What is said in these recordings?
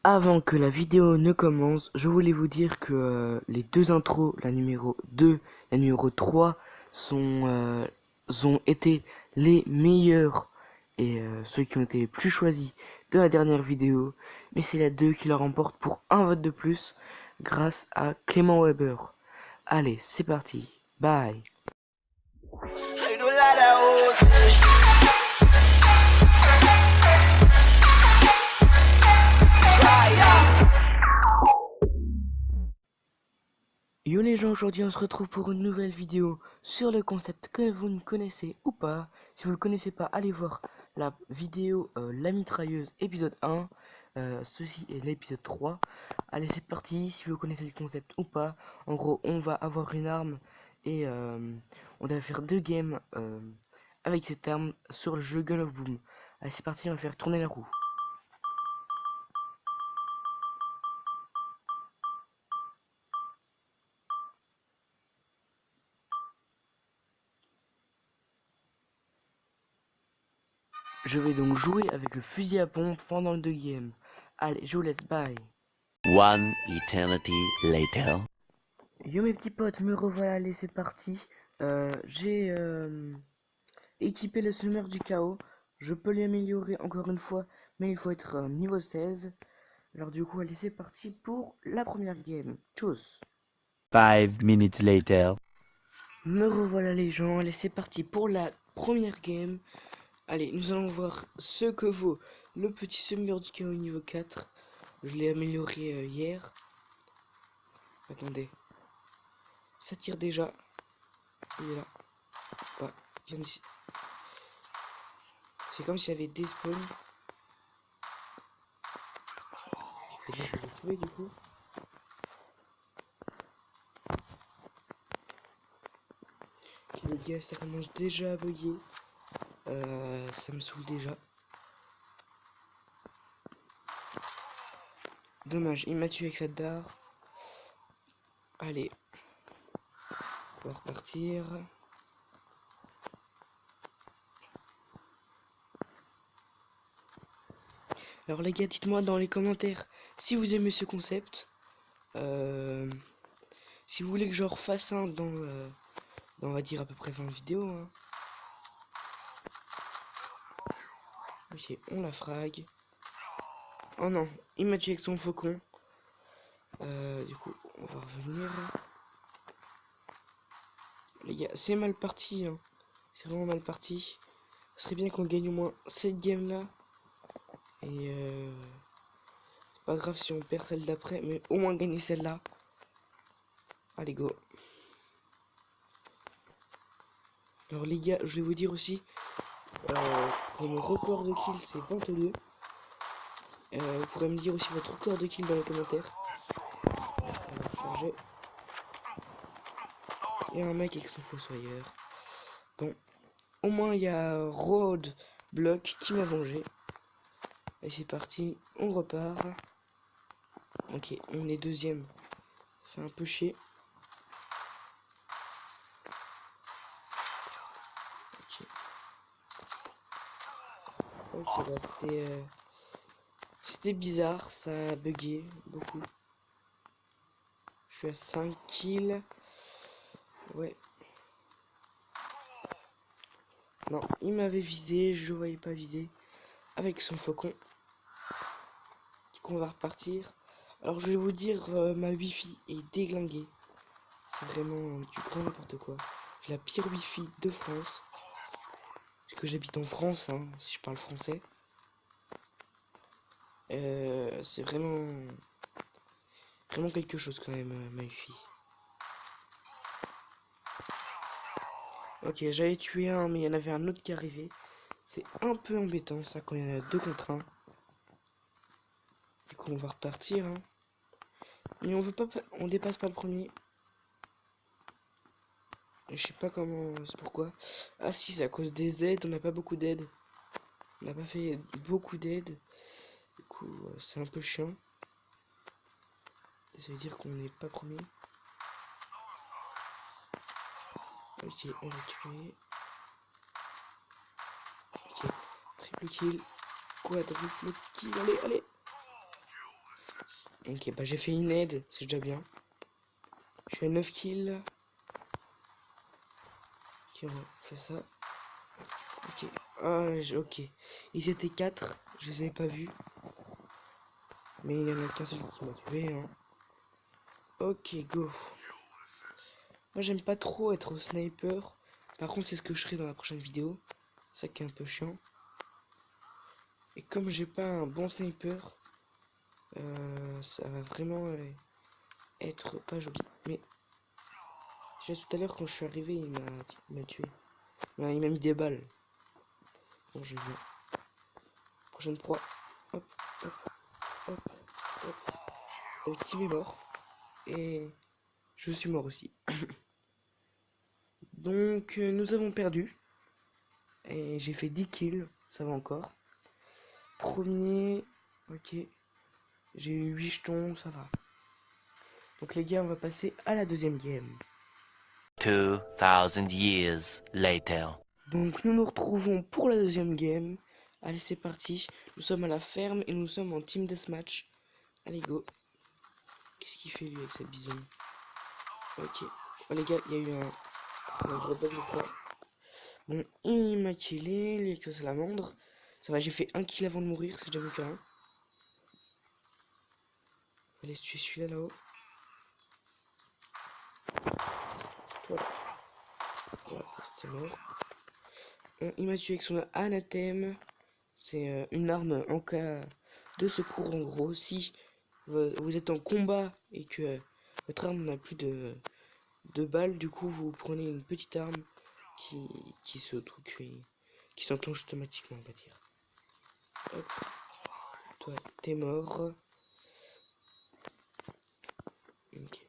Avant que la vidéo ne commence, je voulais vous dire que les deux intros, la numéro 2 et la numéro 3, ont été les meilleurs et ceux qui ont été les plus choisis de la dernière vidéo. Mais c'est la 2 qui la remporte pour un vote de plus grâce à Clément Weber. Allez, c'est parti. Bye. Yo les gens, aujourd'hui on se retrouve pour une nouvelle vidéo sur le concept que vous ne connaissez ou pas. Si vous ne le connaissez pas, allez voir la vidéo La mitrailleuse épisode 1. Ceci est l'épisode 3. Allez, c'est parti. Si vous connaissez le concept ou pas, en gros on va avoir une arme et on va faire 2 games avec cette arme sur le jeu Gun of Boom. Allez, c'est parti, on va faire tourner la roue. Je vais donc jouer avec le fusil à pompe pendant le 2 games. Allez, je vous laisse, bye. One eternity later. Yo mes petits potes, me revoilà, allez c'est parti. J'ai équipé le semeur du chaos. Je peux l'améliorer encore une fois, mais il faut être niveau 16. Alors du coup, allez c'est parti pour la première game. Tchuss. 5 minutes later. Me revoilà les gens, allez c'est parti pour la première game. Allez, nous allons voir ce que vaut le petit semeur du chaos niveau 4. Je l'ai amélioré hier. Attendez. Ça tire déjà. Il est là. Ouais, viens d'ici. C'est comme s'il y avait des spawns. Et là, je vais le tuer du coup. Ok les gars, ça commence déjà à bugger. Ça me saoule déjà. Dommage, il m'a tué avec sa dard. Allez. On va repartir. Alors les gars, dites-moi dans les commentaires si vous aimez ce concept. Si vous voulez que je refasse un dans on va dire à peu près 20 vidéos. Hein. Ok, on la frag. Oh non, il m'a tué avec son faucon. Du coup, on va revenir. Les gars, c'est mal parti. Hein. C'est vraiment mal parti. Ce serait bien qu'on gagne au moins cette game là. Et c'est pas grave si on perd celle d'après, mais au moins gagner celle-là. Allez, go. Alors les gars, je vais vous dire aussi que mon record de kills c'est 22. Vous pourrez me dire aussi votre record de kills dans les commentaires. On va charger. Il y a un mec avec son fossoyeur. Bon, au moins il y a Road Block qui m'a vengé. Et c'est parti, on repart. Ok, on est deuxième. Ça fait un peu chier. Ok, bah c'était bizarre, ça a bugué beaucoup. Je suis à 5 kills. Ouais. Non, il m'avait visé, je le voyais pas viser. Avec son faucon. Du coup, on va repartir. Alors, je vais vous dire, ma wifi est déglinguée. C'est vraiment du grand n'importe quoi. J'ai la pire wifi de France. Parce que j'habite en France, hein, si je parle français. C'est vraiment quelque chose quand même, ma wifi. Ok, j'avais tué un, mais il y en avait un autre qui arrivait. C'est un peu embêtant ça quand il y en a 2 contre 1. Du coup, on va repartir. Hein. Mais on veut pas, on dépasse pas le premier. Je sais pas comment, c'est pourquoi. Ah si, c'est à cause des aides, on n'a pas beaucoup d'aides. On n'a pas fait beaucoup d'aides. Du coup, c'est un peu chiant. Ça veut dire qu'on n'est pas premier. Ok, on va tuer. Ok, triple kill. Quadruple kill, allez, allez. Ok, bah j'ai fait une aide, c'est déjà bien. Je suis à 9 kills. Ok, on fait ça. Ok. Ah, ok. Ils étaient 4, je les avais pas vus. Mais il y en a qu'un seul qui m'a tué. Hein. Ok, go. Moi j'aime pas trop être au sniper. Par contre, c'est ce que je ferai dans la prochaine vidéo. Ça qui est un peu chiant. Et comme j'ai pas un bon sniper, ça va vraiment être pas joli. Mais déjà tout à l'heure quand je suis arrivé, il m'a tué. Il m'a mis des balles. Bon, je viens. Prochaine proie. Hop, hop, hop, hop. Le team est mort. Et je suis mort aussi. Donc nous avons perdu. Et j'ai fait 10 kills. Ça va encore. Premier. Ok. J'ai eu 8 jetons. Ça va. Donc les gars, on va passer à la deuxième game. 2000 years later. Donc nous nous retrouvons pour la deuxième game. Allez, c'est parti. Nous sommes à la ferme et nous sommes en team deathmatch. Allez, go. Qu'est-ce qu'il fait lui avec cette bison? Ok. Oh, les gars, il y a eu un gros bug, je crois. Bon, il m'a killé, lui avec sa salamandre. Ça va, j'ai fait un kill avant de mourir, c'est déjà mieux qu'un. Allez, tuer celui-là là-haut. Voilà. Voilà, c'était mort. Bon, il m'a tué avec son anathème. C'est une arme en cas de secours en gros. Si vous êtes en combat et que votre arme n'a plus de balles, du coup vous prenez une petite arme qui s'enclenche automatiquement, on va dire. Hop. Toi, t'es mort. Ok.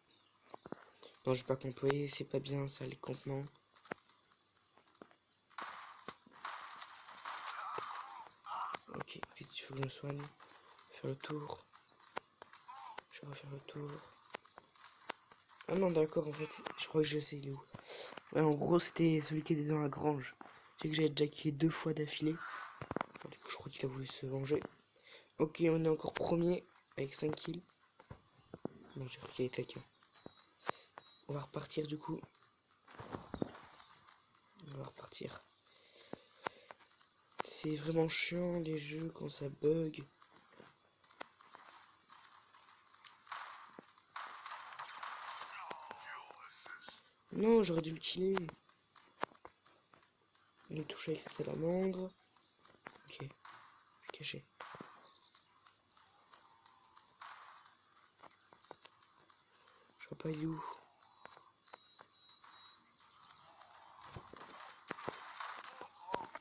Non, je vais pas camper, c'est pas bien ça, les campements. Ok, vite, il faut que je me soigne. Faire le tour. Je vais refaire le tour. Ah non, d'accord, en fait, je crois que je sais il est où. Ouais, en gros, c'était celui qui était dans la grange. Je sais que j'avais déjà killé 2 fois d'affilée. Enfin, du coup, je crois qu'il a voulu se venger. Ok, on est encore premier avec 5 kills. Non, j'ai cru qu'il y avait quelqu'un. On va repartir du coup. On va repartir. C'est vraiment chiant les jeux quand ça bug. Non, j'aurais dû le killer. Il est touché avec sa salamandre. Ok, je suis caché. Je vois pas il est où.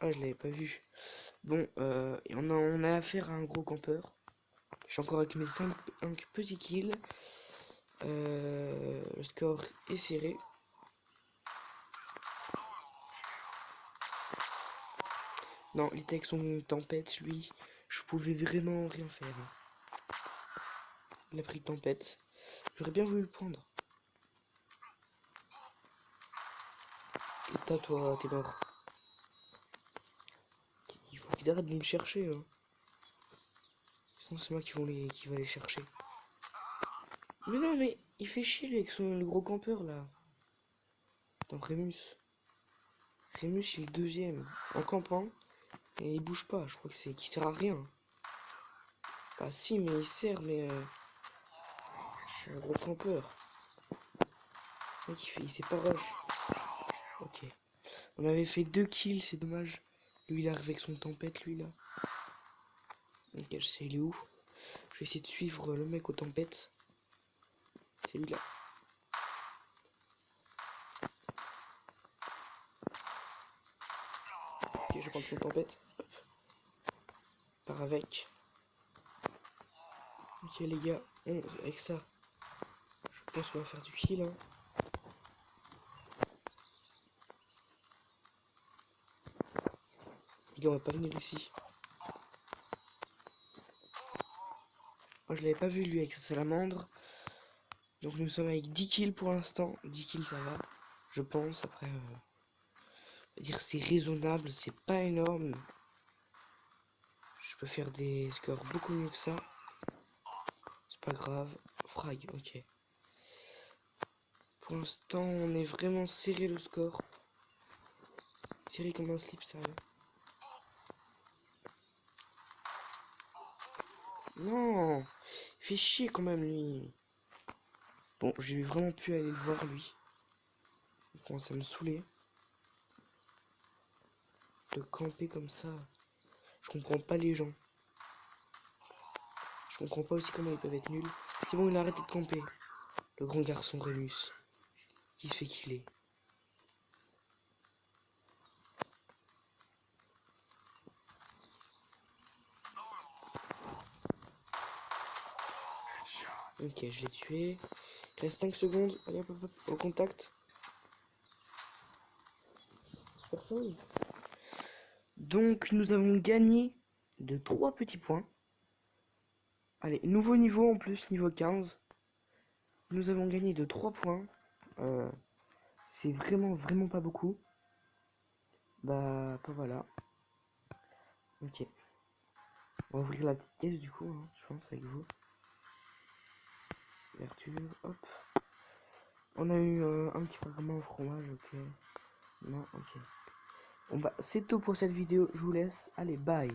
Ah, je l'avais pas vu. Bon, on a affaire à un gros campeur. Je suis encore avec mes 5 petits kills. Le score est serré. Non, il était avec son tempête, lui. Je pouvais vraiment rien faire. Il a pris tempête. J'aurais bien voulu le prendre. Et toi, t'es mort. Il faut qu'ils arrêtent de me chercher. Hein. Sinon, c'est moi qui va les chercher. Mais non, mais il fait chier lui, avec le gros campeur là. Dans Rémus. Rémus, il est deuxième. En campant. Et il bouge pas. Je crois que c'est qu'il sert à rien. Bah si, mais il sert, mais un gros campeur. Le mec, il sait pas rush. Ok. On avait fait 2 kills, c'est dommage. Lui, il arrive avec son tempête, lui là. Ok, je sais, il est où. Je vais essayer de suivre le mec aux tempêtes. C'est lui là. Ok, je prends son tempête. Hop. Part avec. Ok, les gars, avec ça, je pense qu'on va faire du kill. Hein. Les gars, on va pas venir ici. Moi, je l'avais pas vu lui avec sa salamandre. Donc, nous sommes avec 10 kills pour l'instant. 10 kills, ça va. Je pense. Après, on va dire c'est raisonnable, c'est pas énorme. Je peux faire des scores beaucoup mieux que ça. pas grave. Frag, ok. Pour l'instant, on est vraiment serré le score. Serré comme un slip, sérieux. Non, il fait chier quand même, lui. Bon, j'ai vraiment pu aller le voir, lui. Il commence à me saouler. De camper comme ça. Je comprends pas les gens. Je comprends pas aussi comment ils peuvent être nuls. C'est bon, il a arrêté de camper. Le grand garçon Rémus. Qui se fait killer. Ok, je l'ai tué. Il reste 5 secondes. Allez, hop, hop, hop, au contact. Personne. Donc, nous avons gagné de 3 petits points. Allez, nouveau niveau en plus, niveau 15. Nous avons gagné de 3 points. C'est vraiment pas beaucoup. Bah voilà. Ok. On va ouvrir la petite caisse du coup, hein, je pense, avec vous. Ouverture, hop. On a eu un petit fragment au fromage, ok. Non, ok. Bon bah c'est tout pour cette vidéo, je vous laisse. Allez, bye.